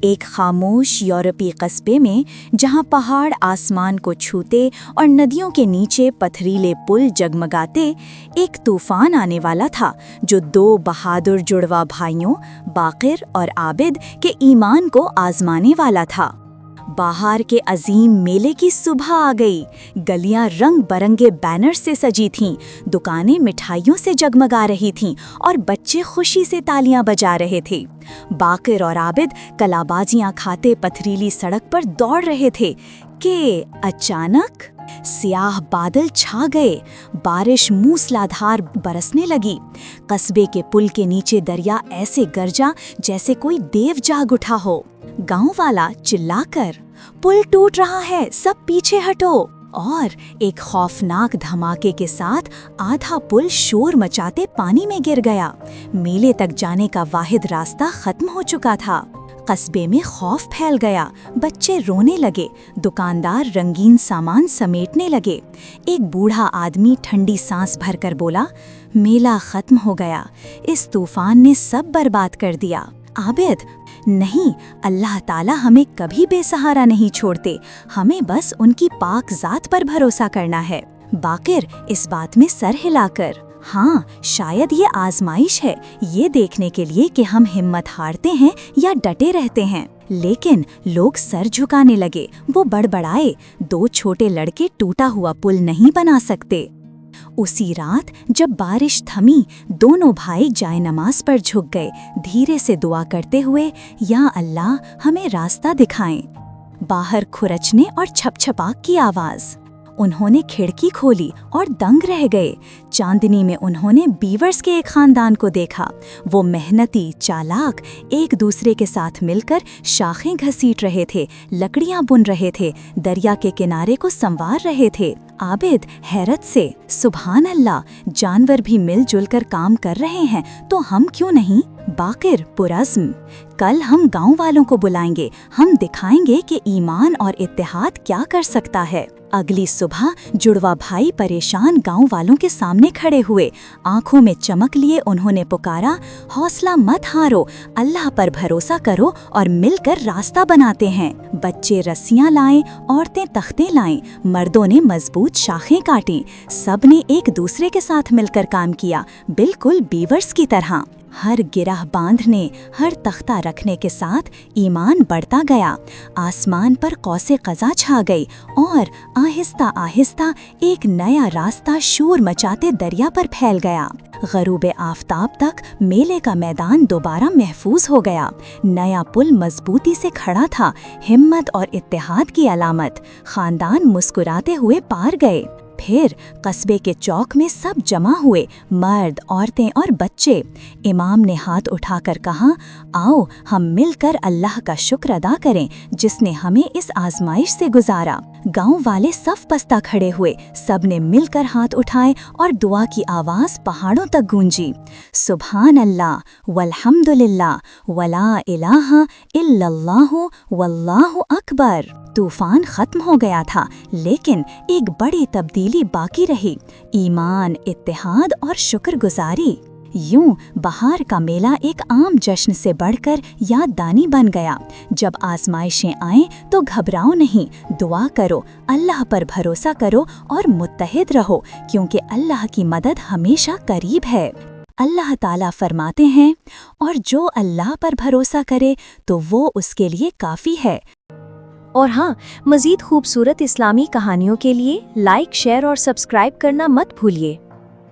एक खामोश यूरोपीय कस्बे में जहां पहाड़ आसमान को छूते और नदियों के नीचे पथरीले पुल जगमगाते, एक तूफान आने वाला था जो दो बहादुर जुड़वा भाइयों बाकिर और आबिद के ईमान को आजमाने वाला था। बाहर के अजीम मेले की सुबह आ गई। गलियां रंग बरंगे बैनर से सजी थीं, दुकानें मिठाइयों से जगमगा रही थीं और बच्चे खुशी से तालियां बजा रहे थे। बाकिर और आबिद कलाबाजियां खाते पथरीली सड़क पर दौड़ रहे थे कि अचानक स्याह बादल छा गए। बारिश मूसलाधार बरसने लगी। कस्बे के पुल के नीचे दरिया ऐसे गरजा जैसे कोई देव जाग उठा हो। गांव वाला चिल्लाकर, पुल टूट रहा है, सब पीछे हटो। और एक खौफनाक धमाके के साथ आधा पुल शोर मचाते पानी में गिर गया। मेले तक जाने का वाहिद रास्ता खत्म हो चुका था। कस्बे में खौफ फैल गया। बच्चे रोने लगे, दुकानदार रंगीन सामान समेटने लगे। एक बूढ़ा आदमी ठंडी सांस भरकर बोला, मेला खत्म हो गया, इस तूफान ने सब बर्बाद कर दिया। आबिद, नहीं, अल्लाह ताला हमें कभी बेसहारा नहीं छोड़ते, हमें बस उनकी पाक ज़ात पर भरोसा करना है। बाकिर इस बात में सर हिलाकर, हाँ, शायद ये आजमाइश है, ये देखने के लिए कि हम हिम्मत हारते हैं या डटे रहते हैं। लेकिन लोग सर झुकाने लगे। वो बड़बड़ाए, दो छोटे लड़के टूटा हुआ पुल नहीं बना सकते। उसी रात जब बारिश थमी, दोनों भाई जाए नमाज पर झुक गए, धीरे से दुआ करते हुए, या अल्लाह हमें रास्ता दिखाएं। बाहर खुरचने और छपछपाक की आवाज़। उन्होंने खिड़की खोली और दंग रह गए। चांदनी में उन्होंने बीवर्स के एक खानदान को देखा। वो मेहनती, चालाक, एक दूसरे के साथ मिलकर शाखें घसीट रहे थे, लकड़ियां बुन रहे थे, दरिया के किनारे को संवार रहे थे। आबिद हैरत से, सुभान अल्लाह, जानवर भी मिलजुल कर काम कर रहे हैं तो हम क्यों नहीं। बाकिर पुरज़्म, कल हम गांव वालों को बुलाएंगे, हम दिखाएंगे कि ईमान और इत्तेहाद क्या कर सकता है। अगली सुबह जुड़वा भाई परेशान गांव वालों के सामने खड़े हुए। आंखों में चमक लिए उन्होंने पुकारा, हौसला मत हारो, अल्लाह पर भरोसा करो और मिलकर रास्ता बनाते हैं। बच्चे रस्सियां लाएं, औरतें तख्ते लाएं, मर्दों ने मजबूत शाखें काटी। सब ने एक दूसरे के साथ मिलकर काम किया, बिल्कुल बीवर्स की तरह। हर गिरह बांधने, हर तख्ता रखने के साथ ईमान बढ़ता गया। आसमान पर कौसे क़ज़ा छा गई और आहिस्ता आहिस्ता एक नया रास्ता शोर मचाते दरिया पर फैल गया। ग़रूब आफ़ताब तक मेले का मैदान दोबारा महफूज हो गया। नया पुल मजबूती से खड़ा था, हिम्मत और इत्तेहाद की अलामत। ख़ानदान मुस्कुराते हुए पार गए। फिर कस्बे के चौक में सब जमा हुए, मर्द, औरतें और बच्चे। इमाम ने हाथ उठाकर कहा, आओ हम मिलकर अल्लाह का शुक्र अदा करें जिसने हमें इस आजमाइश से गुजारा। गांव वाले सफ बस्ता खड़े हुए, सब ने मिलकर हाथ उठाए और दुआ की आवाज़ पहाड़ों तक गूंजी। सुभान अल्लाह वल्हम्दुलिल्लाह वला इलाहा इल्लल्लाहु वल्लाहु अकबर। तूफान खत्म हो गया था, लेकिन एक बड़ी तब्दीली बाकी रही, ईमान, इत्तेहाद और शुक्रगुजारी। यूं बहार का मेला एक आम जश्न से बढ़कर याददानी बन गया। जब आजमाइशें आएं तो घबराओ नहीं, दुआ करो, अल्लाह पर भरोसा करो और मुत्तहिद रहो, क्योंकि अल्लाह की मदद हमेशा करीब है। अल्लाह ताला फरमाते हैं, और जो अल्लाह पर भरोसा करे तो वो उसके लिए काफ़ी है। और हाँ, मज़ीद खूबसूरत इस्लामी कहानियों के लिए लाइक, शेयर और सब्सक्राइब करना मत भूलिए।